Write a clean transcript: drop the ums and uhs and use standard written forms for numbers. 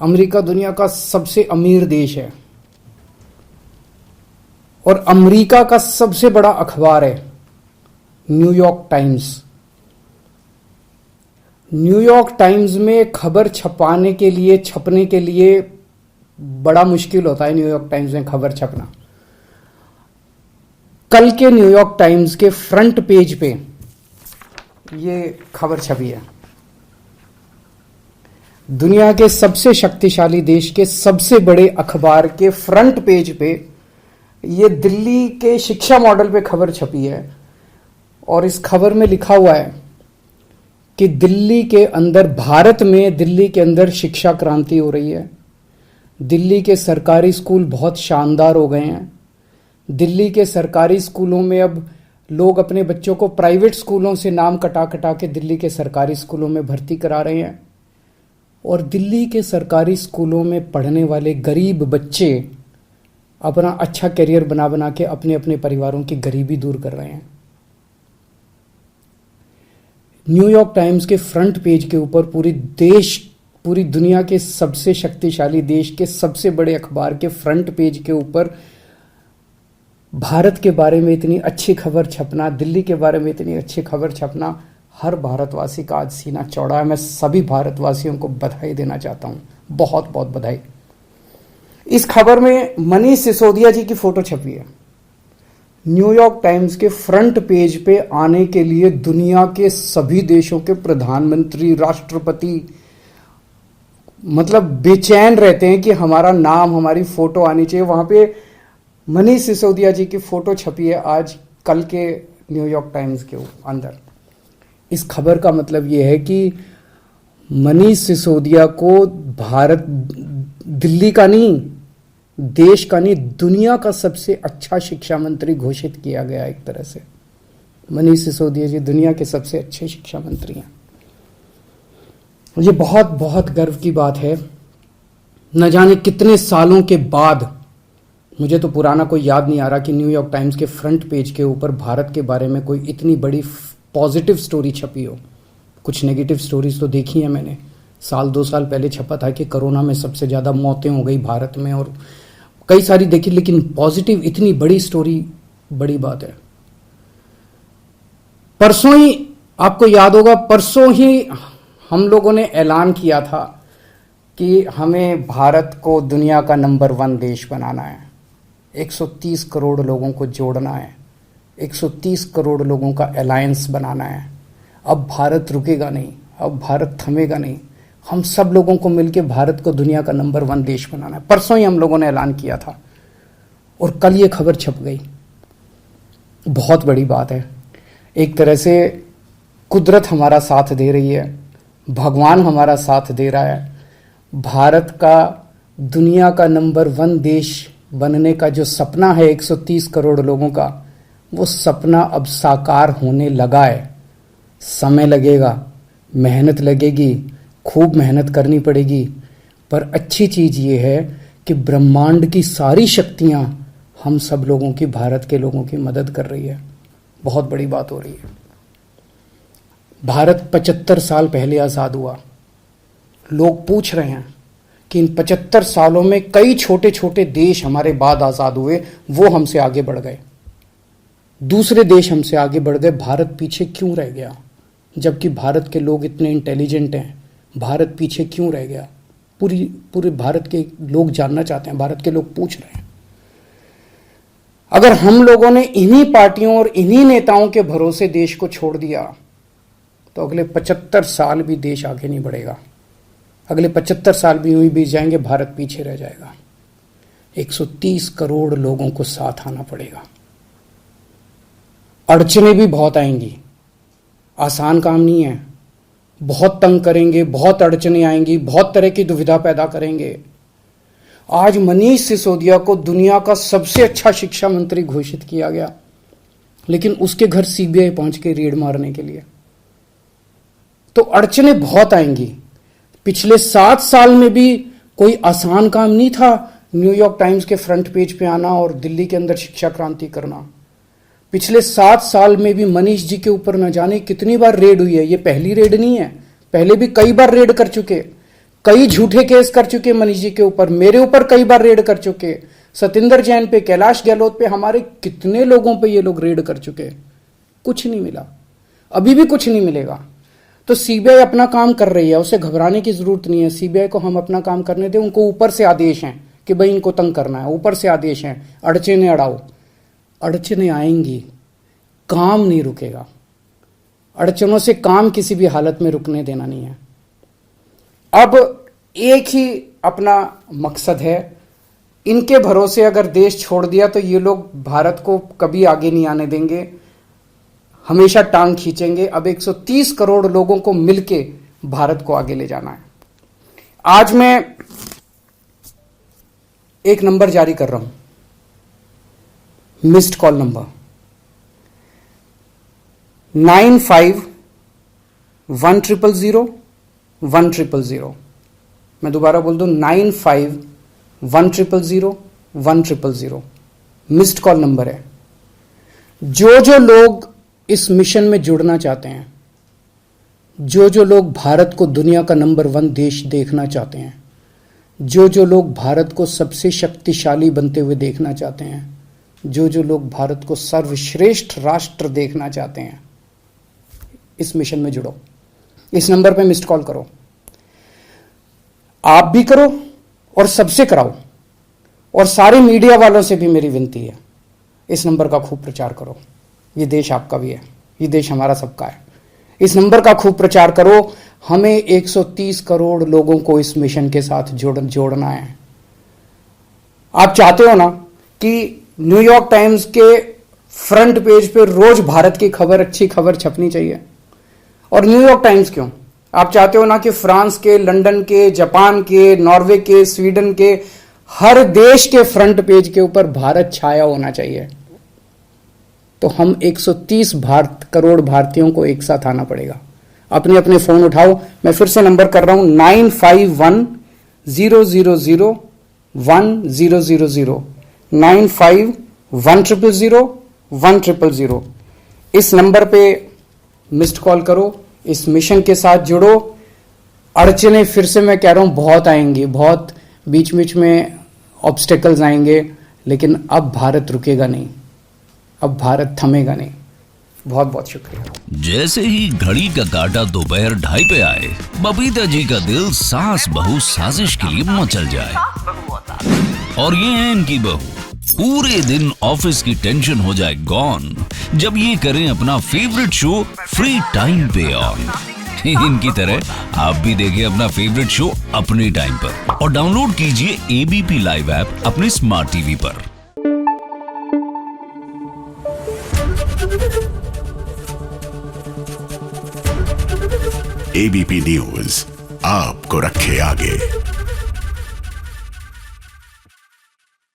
America दुनिया का सबसे अमीर देश है और अमेरिका का सबसे बड़ा अखबार है न्यूयॉर्क टाइम्स। न्यूयॉर्क टाइम्स में खबर छपने के लिए बड़ा मुश्किल होता है न्यूयॉर्क टाइम्स में खबर छपना। कल के न्यूयॉर्क टाइम्स के फ्रंट पेज पे ये खबर छपी है। दुनिया के सबसे शक्तिशाली देश के सबसे बड़े अखबार के फ्रंट पेज पे ये दिल्ली के शिक्षा मॉडल पे खबर छपी है और इस खबर में लिखा हुआ है कि भारत में दिल्ली के अंदर शिक्षा क्रांति हो रही है। दिल्ली के सरकारी स्कूल बहुत शानदार हो गए हैं। दिल्ली के सरकारी स्कूलों में अब लोग अपने बच्चों को प्राइवेट स्कूलों से नाम कटा कटा के दिल्ली के सरकारी स्कूलों में भर्ती करा रहे हैं और दिल्ली के सरकारी स्कूलों में पढ़ने वाले गरीब बच्चे अपना अच्छा करियर बना बना के अपने अपने परिवारों की गरीबी दूर कर रहे हैं। न्यूयॉर्क टाइम्स के फ्रंट पेज के ऊपर पूरी दुनिया के सबसे शक्तिशाली देश के सबसे बड़े अखबार के फ्रंट पेज के ऊपर भारत के बारे में इतनी अच्छी खबर छपना, दिल्ली के बारे में इतनी अच्छी खबर छपना, हर भारतवासी का आज सीना चौड़ा है। मैं सभी भारतवासियों को बधाई देना चाहता हूं, बहुत बहुत बधाई। इस खबर में मनीष सिसोदिया जी की फोटो छपी है। न्यूयॉर्क टाइम्स के फ्रंट पेज पे आने के लिए दुनिया के सभी देशों के प्रधानमंत्री, राष्ट्रपति मतलब बेचैन रहते हैं कि हमारा नाम, हमारी फोटो आनी चाहिए। वहां पे मनीष सिसोदिया जी की फोटो छपी है आज कल के न्यूयॉर्क टाइम्स के अंदर। इस खबर का मतलब यह है कि मनीष सिसोदिया को भारत, दिल्ली का नहीं, देश का नहीं, दुनिया का सबसे अच्छा शिक्षा मंत्री घोषित किया गया। एक तरह से मनीष सिसोदिया जी दुनिया के सबसे अच्छे शिक्षा मंत्री हैं। ये बहुत बहुत गर्व की बात है। न जाने कितने सालों के बाद, मुझे तो पुराना कोई याद नहीं आ रहा कि न्यूयॉर्क टाइम्स के फ्रंट पेज के ऊपर भारत के बारे में कोई इतनी बड़ी पॉजिटिव स्टोरी छपी हो। कुछ नेगेटिव स्टोरीज तो देखी है मैंने। 2 साल पहले छपा था कि कोरोना में सबसे ज्यादा मौतें हो गई भारत में और कई सारी देखी, लेकिन पॉजिटिव इतनी बड़ी स्टोरी बड़ी बात है। परसों ही, आपको याद होगा, परसों ही हम लोगों ने ऐलान किया था कि हमें भारत को दुनिया का नंबर 1 देश बनाना है। 130 करोड़ लोगों को जोड़ना है, 130 करोड़ लोगों का अलायंस बनाना है। अब भारत रुकेगा नहीं, अब भारत थमेगा नहीं। हम सब लोगों को मिलकर भारत को दुनिया का नंबर 1 देश बनाना है। परसों ही हम लोगों ने ऐलान किया था और कल ये खबर छप गई। बहुत बड़ी बात है। एक तरह से कुदरत हमारा साथ दे रही है, भगवान हमारा साथ दे रहा है। भारत का दुनिया का नंबर 1 देश बनने का जो सपना है 130 करोड़ लोगों का, वो सपना अब साकार होने लगा है। समय लगेगा, मेहनत लगेगी, खूब मेहनत करनी पड़ेगी, पर अच्छी चीज ये है कि ब्रह्मांड की सारी शक्तियां हम सब लोगों की, भारत के लोगों की मदद कर रही है। बहुत बड़ी बात हो रही है। भारत 75 साल पहले आजाद हुआ। लोग पूछ रहे हैं कि इन 75 सालों में कई छोटे छोटे देश हमारे बाद आजाद हुए, वो हमसे आगे बढ़ गए, दूसरे देश हमसे आगे बढ़ गए, भारत पीछे क्यों रह गया? जबकि भारत के लोग इतने इंटेलिजेंट हैं, भारत पीछे क्यों रह गया? पूरे भारत के लोग जानना चाहते हैं, भारत के लोग पूछ रहे हैं। अगर हम लोगों ने इन्हीं पार्टियों और इन्हीं नेताओं के भरोसे देश को छोड़ दिया तो अगले 75 साल भी देश आगे नहीं बढ़ेगा। अगले 75 साल भी यूं ही बीत जाएंगे, भारत पीछे रह जाएगा। 130 करोड़ लोगों को साथ आना पड़ेगा। अड़चनें भी बहुत आएंगी, आसान काम नहीं है। बहुत तंग करेंगे, बहुत अड़चनें आएंगी, बहुत तरह की दुविधा पैदा करेंगे। आज मनीष सिसोदिया को दुनिया का सबसे अच्छा शिक्षा मंत्री घोषित किया गया, लेकिन उसके घर सीबीआई पहुंच के रेड मारने के लिए। तो अड़चनें बहुत आएंगी। पिछले 7 साल में भी कोई आसान काम नहीं था न्यूयॉर्क टाइम्स के फ्रंट पेज पे आना और दिल्ली के अंदर शिक्षा क्रांति करना। पिछले 7 साल में भी मनीष जी के ऊपर न जाने कितनी बार रेड हुई है। ये पहली रेड नहीं है, पहले भी कई बार रेड कर चुके। कई झूठे केस कर चुके मनीष जी के ऊपर, मेरे ऊपर कई बार रेड कर चुके, सतिंदर जैन पे, कैलाश गहलोत पे, हमारे कितने लोगों पे ये लोग रेड कर चुके, कुछ नहीं मिला, अभी भी कुछ नहीं मिलेगा। तो सीबीआई अपना काम कर रही है, उसे घबराने की जरूरत नहीं है। सीबीआई को हम अपना काम करने दें, उनको ऊपर से आदेश हैं कि भाई इनको तंग करना है, ऊपर से आदेश हैं, अड़चने अड़ाओ। अड़चने आएंगी, काम नहीं रुकेगा, अड़चनों से काम किसी भी हालत में रुकने देना नहीं है। अब एक ही अपना मकसद है, इनके भरोसे अगर देश छोड़ दिया तो ये लोग भारत को कभी आगे नहीं आने देंगे, हमेशा टांग खींचेंगे। अब 130 करोड़ लोगों को मिलके भारत को आगे ले जाना है। आज मैं एक नंबर जारी कर रहा हूं, मिस्ड कॉल नंबर 9510001000। मैं दोबारा बोल दूं, 9510001000 मिस्ड कॉल नंबर है। जो लोग इस मिशन में जुड़ना चाहते हैं, जो लोग भारत को दुनिया का नंबर 1 देश देखना चाहते हैं, जो लोग भारत को सबसे शक्तिशाली बनते हुए देखना चाहते हैं, जो लोग भारत को सर्वश्रेष्ठ राष्ट्र देखना चाहते हैं, इस मिशन में जुड़ो। इस नंबर पे मिस्ड कॉल करो, आप भी करो और सबसे कराओ। और सारे मीडिया वालों से भी मेरी विनती है, इस नंबर का खूब प्रचार करो। ये देश आपका भी है, ये देश हमारा सबका है। इस नंबर का खूब प्रचार करो। हमें 130 करोड़ लोगों को इस मिशन के साथ जोड़ना है। आप चाहते हो ना कि न्यूयॉर्क टाइम्स के फ्रंट पेज पे रोज भारत की खबर, अच्छी खबर छपनी चाहिए। और न्यूयॉर्क टाइम्स क्यों, आप चाहते हो ना कि फ्रांस के, लंदन के, जापान के, नॉर्वे के, स्वीडन के, हर देश के फ्रंट पेज के ऊपर भारत छाया होना चाहिए। तो हम 130 करोड़ भारतीयों को एक साथ आना पड़ेगा। अपने अपने फोन उठाओ, मैं फिर से नंबर कर रहा हूं, 9510001000 9510001000। इस नंबर पे मिस्ड कॉल करो, इस मिशन के साथ जुड़ो। अड़चने फिर से मैं कह रहा हूं बहुत आएंगी, बहुत बीच बीच में ऑब्स्टेकल्स आएंगे, लेकिन अब भारत रुकेगा नहीं, अब भारत थमेगा नहीं। बहुत बहुत शुक्रिया। जैसे ही घड़ी का काटा दोपहर 2:30 पे आए, बबीता जी का दिल सास बहू साजिश के लिए मचल जाए। और ये है इनकी बहू, पूरे दिन ऑफिस की टेंशन हो जाए गॉन जब ये करें अपना फेवरेट शो फ्री टाइम पे ऑन। इनकी तरह आप भी देखिए अपना फेवरेट शो अपने टाइम पर और डाउनलोड कीजिए एबीपी लाइव ऐप अपने स्मार्ट टीवी पर। एबीपी न्यूज आपको रखे आगे।